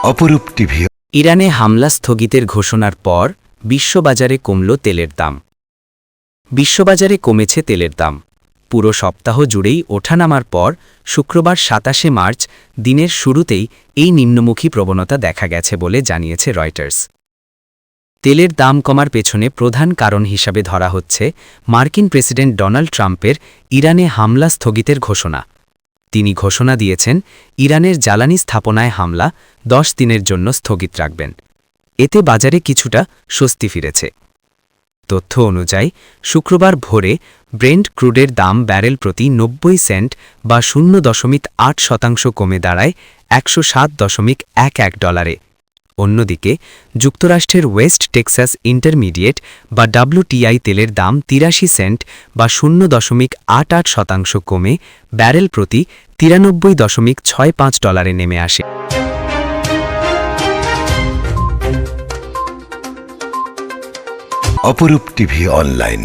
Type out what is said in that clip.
অপরূপ টিভি। ইরানে হামলা স্থগিতের ঘোষণার পর বিশ্ববাজারে কমল তেলের দাম। বিশ্ববাজারে কমেছে তেলের দাম। পুরো সপ্তাহ জুড়েই ওঠানামার পর শুক্রবার ২৭শে মার্চ দিনের শুরুতেই এই নিম্নমুখী প্রবণতা দেখা গেছে বলে জানিয়েছে রয়টার্স। তেলের দাম কমার পেছনে প্রধান কারণ হিসাবে ধরা হচ্ছে মার্কিন প্রেসিডেন্ট ডোনাল্ড ট্রাম্পের ইরানে হামলা স্থগিতের ঘোষণা। তিনি ঘোষণা দিয়েছেন ইরানের জ্বালানি স্থাপনায় হামলা ১০ দিনের জন্য স্থগিত রাখবেন। এতে বাজারে কিছুটা স্বস্তি ফিরেছে। তথ্য অনুযায়ী শুক্রবার ভোরে ব্রেন্ট ক্রুডের দাম ব্যারেল প্রতি ৯০ সেন্ট বা ০.৮% কমে দাঁড়ায় ১০৭.১১ অন্যদিকে যুক্তরাষ্ট্রের ওয়েস্ট টেক্সাস ইন্টারমিডিয়েট বা WTI তেলের দাম ৮৩ সেন্ট বা ০.৮৮% কমে ব্যারেল প্রতি ৯৩.৬৫ নেমে আসে। অপরূপ টিভি অনলাইন।